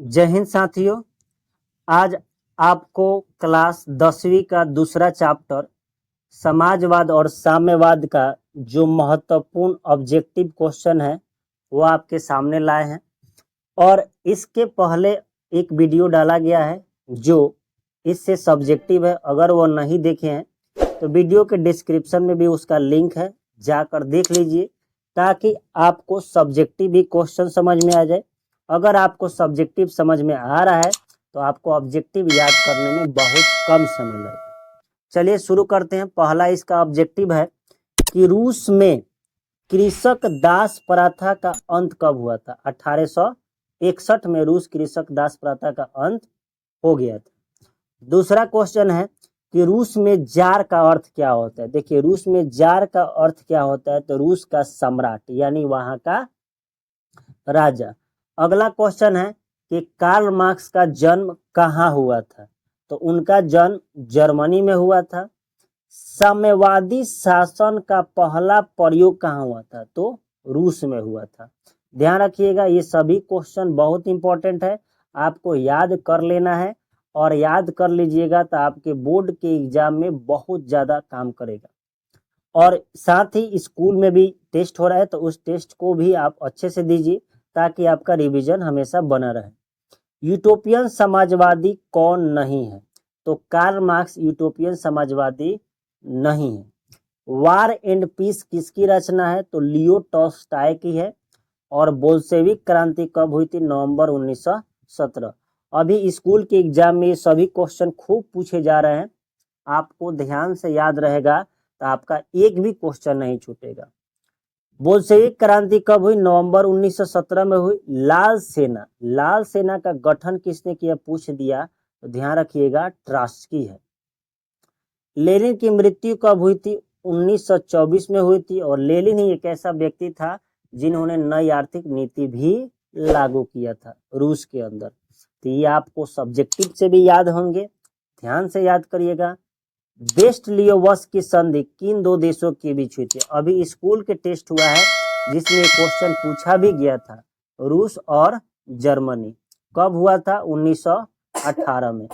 जय हिंद साथियों। आज आपको क्लास 10वीं का दूसरा चैप्टर समाजवाद और साम्यवाद का जो महत्वपूर्ण ऑब्जेक्टिव क्वेश्चन है वो आपके सामने लाए हैं। और इसके पहले एक वीडियो डाला गया है जो इससे सब्जेक्टिव है। अगर वो नहीं देखे हैं तो वीडियो के डिस्क्रिप्शन में भी उसका लिंक है, जाकर देख लीजिए ताकि आपको सब्जेक्टिव भी क्वेश्चन समझ में आ जाए। अगर आपको सब्जेक्टिव समझ में आ रहा है तो आपको ऑब्जेक्टिव याद करने में बहुत कम समय लगेगा। चलिए शुरू करते हैं। पहला इसका ऑब्जेक्टिव है कि रूस में कृषक दास प्रथा का अंत कब हुआ था। 1861 में रूस कृषक दास प्रथा का अंत हो गया था। दूसरा क्वेश्चन है कि रूस में जार का अर्थ क्या होता है। देखिए, रूस में जार का अर्थ क्या होता है तो रूस का सम्राट यानी वहां का राजा। अगला क्वेश्चन है कि कार्ल मार्क्स का जन्म कहाँ हुआ था तो उनका जन्म जर्मनी में हुआ था। साम्यवादी शासन का पहला प्रयोग कहाँ हुआ था तो रूस में हुआ था। ध्यान रखिएगा, ये सभी क्वेश्चन बहुत इंपॉर्टेंट है, आपको याद कर लेना है और याद कर लीजिएगा तो आपके बोर्ड के एग्जाम में बहुत ज़्यादा काम करेगा। और साथ ही स्कूल में भी टेस्ट हो रहा है तो उस टेस्ट को भी आप अच्छे से दीजिए ताकि आपका रिवीजन हमेशा बना रहे। यूटोपियन समाजवादी कौन नहीं है तो कार्ल मार्क्स यूटोपियन समाजवादी नहीं है। वार एंड पीस किसकी रचना है तो लियो टॉल्स्टॉय की है। और बोल्शेविक क्रांति कब हुई थी, नवंबर 1917। अभी स्कूल के एग्जाम में ये सभी क्वेश्चन खूब पूछे जा रहे हैं, आपको ध्यान से याद रहेगा तो आपका एक भी क्वेश्चन नहीं छूटेगा। बोल्शेविक क्रांति कब हुई, नवंबर 1917 में हुई। लाल सेना का गठन किसने किया पूछ दिया तो ध्यान रखिएगा ट्रॉट्स्की है। लेनिन की मृत्यु कब हुई थी, 1924 में हुई थी। और लेनिन ही एक ऐसा व्यक्ति था जिन्होंने नई आर्थिक नीति भी लागू किया था रूस के अंदर। तो ये आपको सब्जेक्टिव से भी याद होंगे, ध्यान से याद करिएगा। वेस्ट लियोवस की संधि किन दो देशों के बीच हुई थी। अभी स्कूल के टेस्ट हुआ है जिसमें क्वेश्चन पूछा भी गया था, रूस और जर्मनी। कब हुआ था, 1918 में।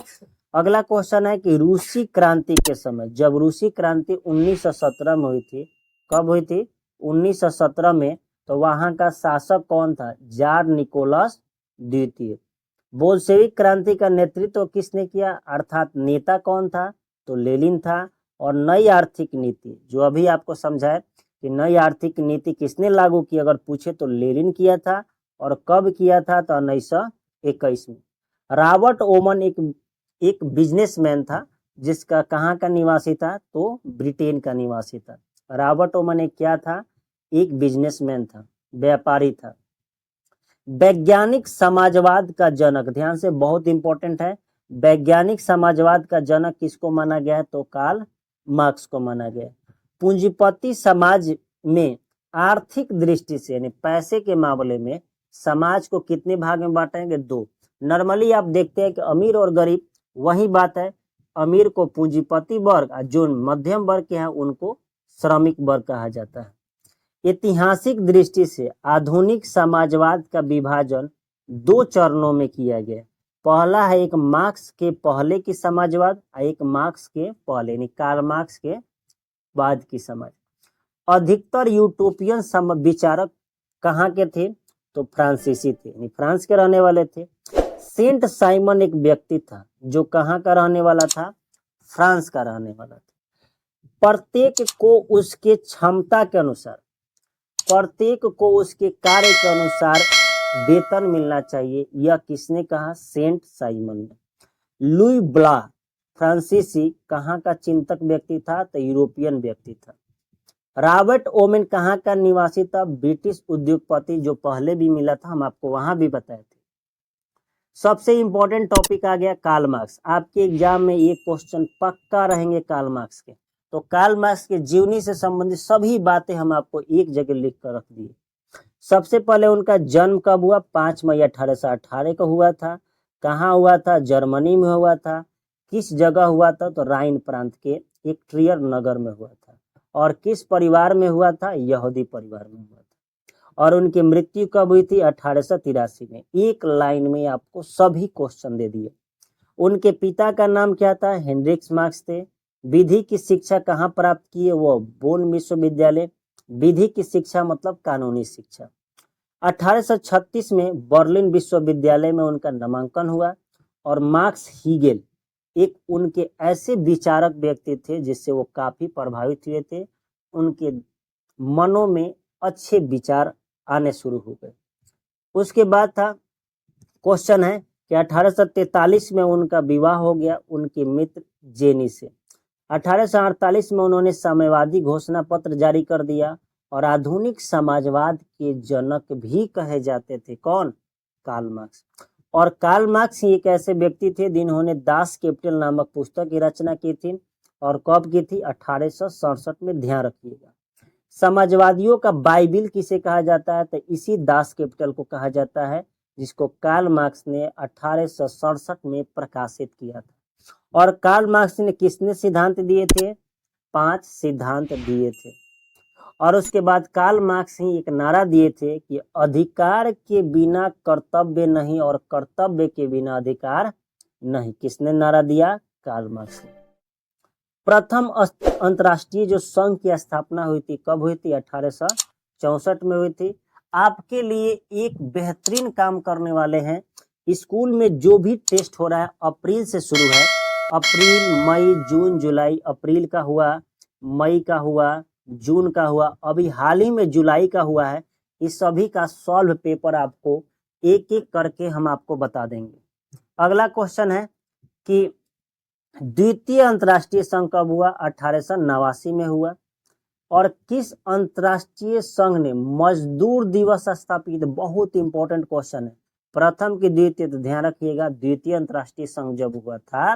अगला क्वेश्चन है कि रूसी क्रांति के समय, जब रूसी क्रांति 1917 में हुई थी, कब हुई थी 1917 में, तो वहां का शासक कौन था, जार निकोलस द्वितीय। बोल्शेविक क्रांति का नेतृत्व किसने किया अर्थात नेता कौन था तो लेनिन था। और नई आर्थिक नीति जो अभी आपको समझाए कि नई आर्थिक नीति किसने लागू की, अगर पूछे तो लेनिन किया था। और कब किया था तो 1921 में। रॉबर्ट ओमन एक बिजनेसमैन था जिसका कहाँ का निवासी था तो ब्रिटेन का निवासी था। रॉबर्ट ओमन एक क्या था, एक बिजनेसमैन था, व्यापारी था। वैज्ञानिक समाजवाद का जनक, ध्यान से बहुत इंपॉर्टेंट है, वैज्ञानिक समाजवाद का जनक किसको माना गया है तो कार्ल मार्क्स को माना गया। पूंजीपति समाज में आर्थिक दृष्टि से यानी पैसे के मामले में समाज को कितने भाग में बांटेंगे, दो। नॉर्मली आप देखते हैं कि अमीर और गरीब वही बात है, अमीर को पूंजीपति वर्ग और जो मध्यम वर्ग के हैं उनको श्रमिक वर्ग कहा जाता है। ऐतिहासिक दृष्टि से आधुनिक समाजवाद का विभाजन दो चरणों में किया गया। पहला है एक मार्क्स के पहले की समाजवाद और एक मार्क्स के पहले यानी कार्ल मार्क्स के बाद की समाज। अधिकतर यूटोपियन विचारक कहाँ के थे तो फ्रांसीसी थे यानी फ्रांस के रहने वाले थे। सेंट साइमन एक व्यक्ति था जो कहाँ का रहने वाला था, फ्रांस का रहने वाला था। प्रत्येक को उसके क्षमता के अनुसार, प्रत्येक को उसके कार्य के अनुसार वेतन मिलना चाहिए, यह किसने कहा, सेंट साइमन ने। लुई ब्ला फ्रांसीसी कहाँ का चिंतक व्यक्ति था तो यूरोपियन व्यक्ति था। रॉबर्ट ओमेन कहाँ का निवासी था, ब्रिटिश उद्योगपति, जो पहले भी मिला था, हम आपको वहां भी बताए थे। सबसे इंपॉर्टेंट टॉपिक आ गया कार्ल मार्क्स। आपके एग्जाम में ये क्वेश्चन पक्का रहेंगे कार्ल मार्क्स के। तो कार्ल मार्क्स के जीवनी से संबंधित सभी बातें हम आपको एक जगह लिख कर रख दिए। सबसे पहले उनका जन्म कब हुआ, 5 मई 1818 को हुआ था। कहाँ हुआ था, जर्मनी में हुआ था। किस जगह हुआ था तो राइन प्रांत के एक ट्रियर नगर में हुआ था। और किस परिवार में हुआ था, यहूदी परिवार में हुआ था। और उनकी मृत्यु कब हुई थी? 1883 में। एक लाइन में आपको सभी क्वेश्चन दे दिए। उनके पिता का नाम क्या था? हेनरिक मार्क्स थे। विधि की शिक्षा कहाँ प्राप्त किए? वो बोन विश्वविद्यालय। विधि की शिक्षा मतलब कानूनी शिक्षा। 1836 में बर्लिन विश्वविद्यालय में उनका नामांकन हुआ। और मार्क्स हीगेल एक उनके ऐसे विचारक व्यक्ति थे जिससे वो काफी प्रभावित हुए थे। उनके मनों में अच्छे विचार आने शुरू हो गए। उसके बाद था क्वेश्चन है कि 1843 में उनका विवाह हो गया उनके मित्र जेनी से। 1848 में उन्होंने साम्यवादी घोषणा पत्र जारी कर दिया और आधुनिक समाजवाद के जनक भी कहे जाते थे। कौन? Karl Marx. और कार्ल मार्क्स ही एक ऐसे व्यक्ति थे जिन्होंने दास कैपिटल नामक पुस्तक की रचना की थी। और कब की थी? 1867 में। ध्यान रखिएगा। समाजवादियों का बाइबिल किसे कहा जाता है? तो इसी दास कैपिटल को कहा जाता है, जिसको कार्ल मार्क्स ने 1867 में प्रकाशित किया था। और कार्ल मार्क्स ने किसने सिद्धांत दिए थे? 5 सिद्धांत दिए थे। और उसके बाद कार्ल मार्क्स ही एक नारा दिए थे कि अधिकार के बिना कर्तव्य नहीं और कर्तव्य के बिना अधिकार नहीं। किसने नारा दिया? कार्ल मार्क्स ने। प्रथम अंतर्राष्ट्रीय जो संघ की स्थापना हुई थी कब हुई थी? 1864 में हुई थी। आपके लिए एक बेहतरीन काम करने वाले हैं। स्कूल में जो भी टेस्ट हो रहा है अप्रैल से शुरू है। अप्रैल, मई, जून, जुलाई। अप्रैल का हुआ, मई का हुआ, जून का हुआ, अभी हाल ही में जुलाई का हुआ है। इस सभी का सॉल्व पेपर आपको एक एक करके हम आपको बता देंगे। अगला क्वेश्चन है कि द्वितीय अंतर्राष्ट्रीय संघ कब हुआ? 1889 में हुआ। और किस अंतर्राष्ट्रीय संघ ने मजदूर दिवस स्थापित? बहुत इंपॉर्टेंट क्वेश्चन है। प्रथम की द्वितीय, तो ध्यान रखिएगा। द्वितीय अंतर्राष्ट्रीय संघ जब हुआ था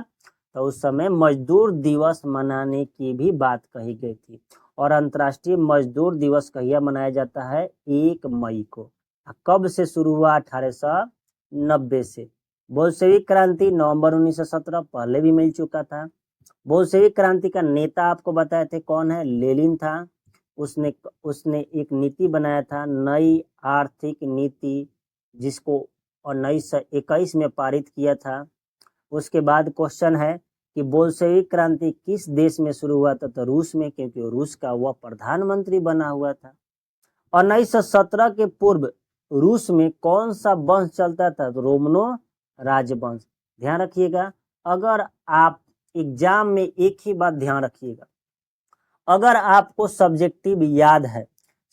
तो उस समय मजदूर दिवस मनाने की भी बात कही गई थी। और अंतर्राष्ट्रीय मजदूर दिवस कहिया मनाया जाता है? 1 मई को। कब से शुरू हुआ? 1890 से। बोल्शेविक क्रांति नवंबर 1917, पहले भी मिल चुका था। बोल्शेविक क्रांति का नेता आपको बताए थे कौन है? लेनिन था। उसने एक नीति बनाया था, नई आर्थिक नीति, जिसको 1921 में पारित किया था। उसके बाद क्वेश्चन है कि बोल्शेविक क्रांति किस देश में शुरू हुआ था? तो रूस में, क्योंकि रूस का वह प्रधानमंत्री बना हुआ था। 1917 के पूर्व रूस में कौन सा वंश चलता था? तो रोमनो राजवंश। ध्यान रखिएगा। अगर आप एग्जाम में एक ही बात ध्यान रखिएगा, अगर आपको सब्जेक्टिव याद है,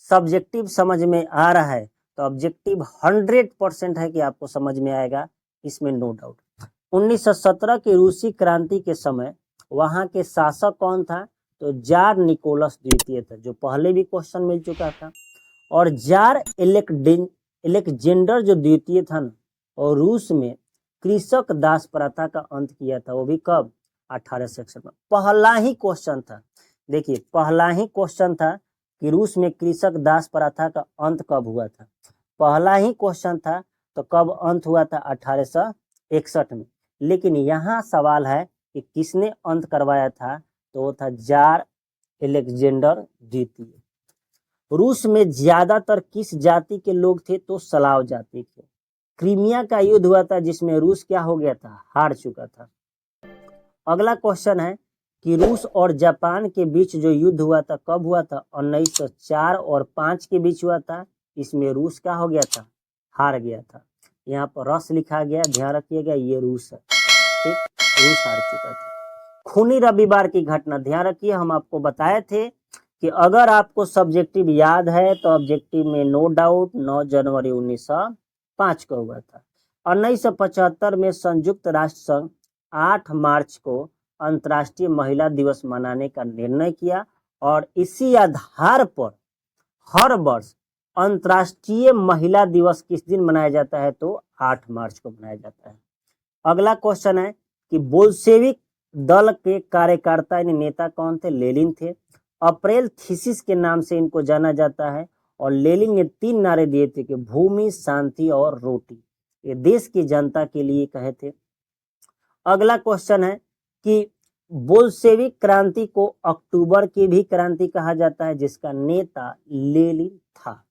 सब्जेक्टिव समझ में आ रहा है, तो ऑब्जेक्टिव 100% है कि आपको समझ में आएगा, इसमें नो डाउट। 1917 की रूसी क्रांति के समय वहां के शासक कौन था? तो जार निकोलस द्वितीय था, जो पहले भी क्वेश्चन मिल चुका था। और जार एलेक्जेंडर जो द्वितीय था ना, और रूस में कृषक दास प्रथा का अंत किया था। वो भी कब? 1861 में। पहला ही क्वेश्चन था, देखिए पहला ही क्वेश्चन था कि रूस में कृषक दास प्रथा का अंत कब हुआ था। पहला ही क्वेश्चन था, तो कब अंत हुआ था? 1861 में। लेकिन यहाँ सवाल है कि किसने अंत करवाया था? तो वो था जार एलेक्जेंडर द्वितीय। रूस में ज्यादातर किस जाति के लोग थे? तो स्लाव जाति के। क्रीमिया का युद्ध हुआ था जिसमें रूस क्या हो गया था? हार चुका था। अगला क्वेश्चन है कि रूस और जापान के बीच जो युद्ध हुआ था कब हुआ था? 1904 और 5 के बीच हुआ था। इसमें रूस क्या हो गया था? हार गया था। यहाँ पर रस लिखा गया, ध्यान रखिएगा, ये रूस है। ठीक, रूस हार चुका था। खूनी रविवार की घटना, ध्यान रखिए, हम आपको बताए थे कि अगर आपको सब्जेक्टिव याद है तो ऑब्जेक्टिव में नो डाउट 9 जनवरी 1905 को हुआ था। 1975 में संयुक्त राष्ट्र संघ 8 मार्च को अंतर्राष्ट्रीय महिला दिवस मनाने का निर्णय किया। और इसी आधार पर हर वर्ष अंतर्राष्ट्रीय महिला दिवस किस दिन मनाया जाता है? तो 8 मार्च को मनाया जाता है। अगला क्वेश्चन है कि बोल्शेविक दल के कार्यकर्ता यानी नेता कौन थे? लेनिन थे। अप्रैल थीसिस के नाम से इनको जाना जाता है। और लेनिन ने 3 नारे दिए थे कि भूमि, शांति और रोटी। ये देश की जनता के लिए कहे थे। अगला क्वेश्चन है कि बोल्शेविक क्रांति को अक्टूबर की भी क्रांति कहा जाता है, जिसका नेता लेनिन था।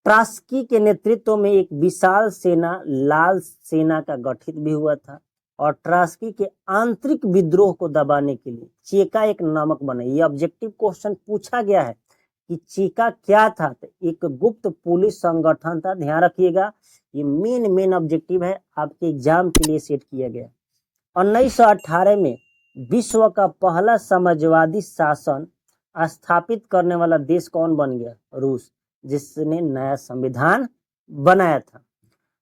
ट्रास्की के नेतृत्व में एक विशाल सेना लाल सेना का गठित भी हुआ था और ट्रास्की के आंतरिक विद्रोह को दबाने के लिए चेका एक नामक बना। ये ऑब्जेक्टिव क्वेश्चन पूछा गया है कि चेका क्या था, तो एक गुप्त पुलिस संगठन था। ध्यान रखिएगा, ये मेन ऑब्जेक्टिव है, आपके एग्जाम के लिए सेट किया गया। 1918 में विश्व का पहला समाजवादी शासन स्थापित करने वाला देश कौन बन गया? रूस, जिसने नया संविधान बनाया था।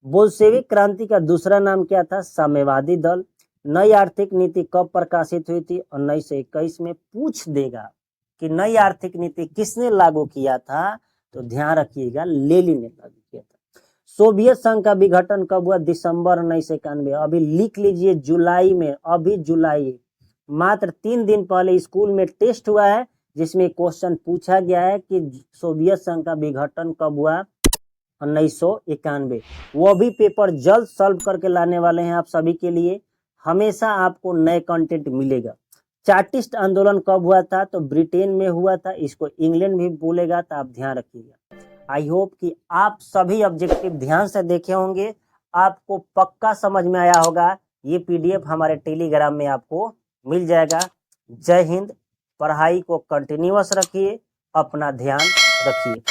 बोल्शेविक क्रांति का दूसरा नाम क्या था? साम्यवादी दल। नई आर्थिक नीति कब प्रकाशित हुई थी? 1921 में। पूछ देगा कि नई आर्थिक नीति किसने लागू किया था, तो ध्यान रखिएगा, लेनिन ने लागू किया था। सोवियत संघ का विघटन कब हुआ? दिसंबर 1991। अभी लिख लीजिए, जुलाई में, अभी जुलाई, मात्र 3 दिन पहले स्कूल में टेस्ट हुआ है जिसमें क्वेश्चन पूछा गया है कि सोवियत संघ का विघटन कब हुआ? 1991। वो भी पेपर जल्द सॉल्व करके लाने वाले हैं आप सभी के लिए। हमेशा आपको नए कंटेंट मिलेगा। चार्टिस्ट आंदोलन कब हुआ था? तो ब्रिटेन में हुआ था, इसको इंग्लैंड भी बोलेगा, तो आप ध्यान रखिएगा। आई होप कि आप सभी ऑब्जेक्टिव ध्यान से देखे होंगे, आपको पक्का समझ में आया होगा। ये पीडीएफ हमारे टेलीग्राम में आपको मिल जाएगा। जय हिंद। पढ़ाई को कंटिन्यूअस रखिए, अपना ध्यान रखिए।